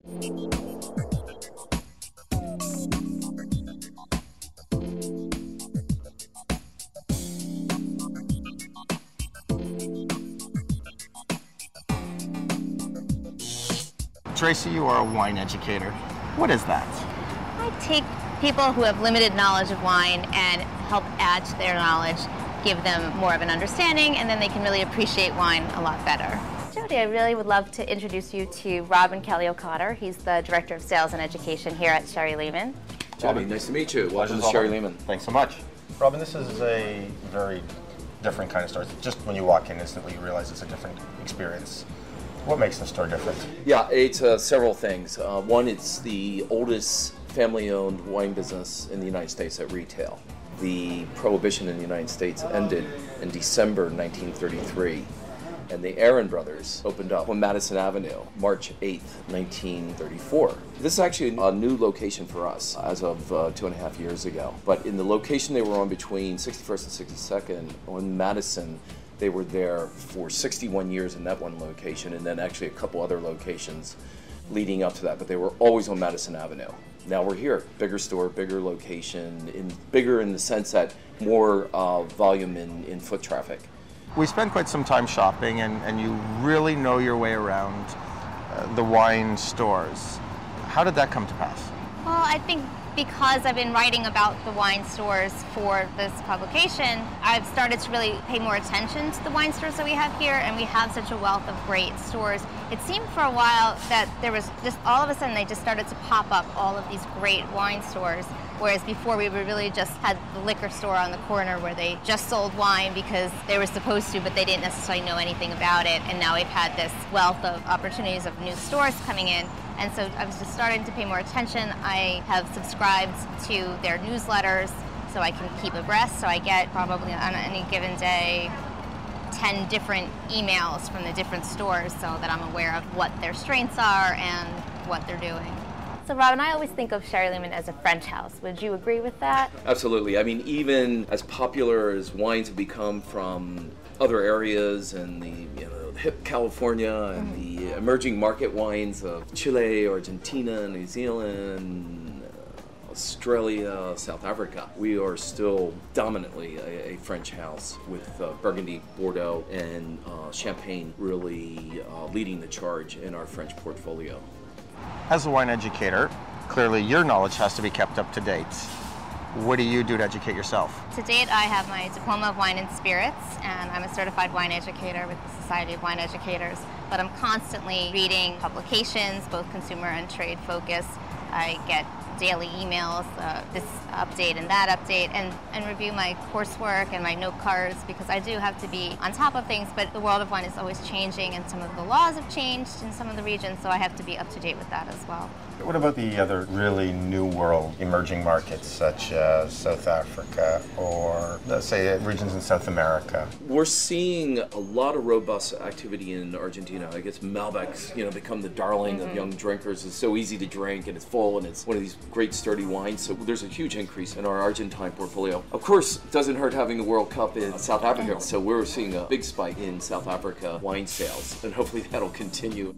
Tracy, you are a wine educator. What is that? I take people who have limited knowledge of wine and help add to their knowledge, give them more of an understanding, and then they can really appreciate wine a lot better. Jody, I really would love to introduce you to Robin Kelly O'Connor. He's the Director of Sales and Education here at Sherry Lehman. Jody, nice to meet you. Welcome to Sherry Lehman. Thanks so much. Robin, this is a very different kind of store. Just when you walk in, instantly you realize it's a different experience. What makes the store different? Yeah, it's several things. One, it's the oldest family-owned wine business in the United States at retail. The Prohibition in the United States ended in December 1933, and the Aaron Brothers opened up on Madison Avenue, March 8th, 1934. This is actually a new location for us as of 2.5 years ago. But in the location they were on between 61st and 62nd on Madison, they were there for 61 years in that one location, and then actually a couple other locations leading up to that, but they were always on Madison Avenue. Now we're here, bigger store, bigger location, bigger in the sense that more volume in foot traffic. We spent quite some time shopping, and you really know your way around the wine stores. How did that come to pass? Well, I think because I've been writing about the wine stores for this publication, I've started to really pay more attention to the wine stores that we have here, and we have such a wealth of great stores. It seemed for a while that there was just, all of a sudden, they just started to pop up all of these great wine stores, whereas before we really just had the liquor store on the corner where they just sold wine because they were supposed to, but they didn't necessarily know anything about it, and now we've had this wealth of opportunities of new stores coming in. And so I was just starting to pay more attention. I have subscribed to their newsletters so I can keep abreast. So I get probably on any given day 10 different emails from the different stores so that I'm aware of what their strengths are and what they're doing. So Robin, I always think of Sherry Lehman as a French house. Would you agree with that? Absolutely. I mean, even as popular as wines have become from other areas and the hip California and the emerging market wines of Chile, Argentina, New Zealand, Australia, South Africa, we are still dominantly a French house with Burgundy, Bordeaux, and Champagne really leading the charge in our French portfolio. As a wine educator, clearly your knowledge has to be kept up to date. What do you do to educate yourself? To date, I have my Diploma of Wine and Spirits, and I'm a certified wine educator with the Society of Wine Educators. But I'm constantly reading publications, both consumer and trade focused. I get daily emails, this update and that update, and review my coursework and my note cards, because I do have to be on top of things, but the world of wine is always changing and some of the laws have changed in some of the regions, so I have to be up to date with that as well. What about the other really new world emerging markets such as South Africa or, let's say, regions in South America? We're seeing a lot of robust activity in Argentina. I guess Malbec's, become the darling of young drinkers. It's so easy to drink and it's full and it's one of these great sturdy wines. So there's a huge increase in our Argentine portfolio. Of course, it doesn't hurt having the World Cup in South Africa. So we're seeing a big spike in South Africa wine sales, and hopefully that'll continue.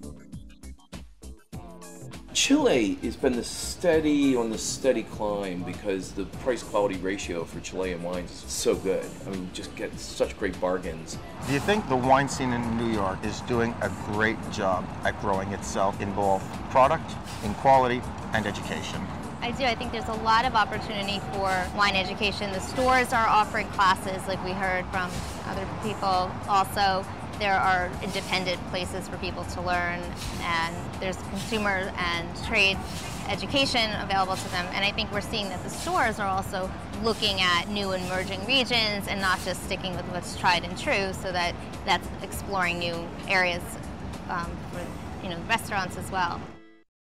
Chile has been on the steady climb because the price-quality ratio for Chilean wines is so good. I mean, you just get such great bargains. Do you think the wine scene in New York is doing a great job at growing itself in both product, in quality, and education? I do. I think there's a lot of opportunity for wine education. The stores are offering classes, like we heard from other people also. There are independent places for people to learn, and there's consumer and trade education available to them. And I think we're seeing that the stores are also looking at new emerging regions and not just sticking with what's tried and true, so that's exploring new areas for restaurants as well.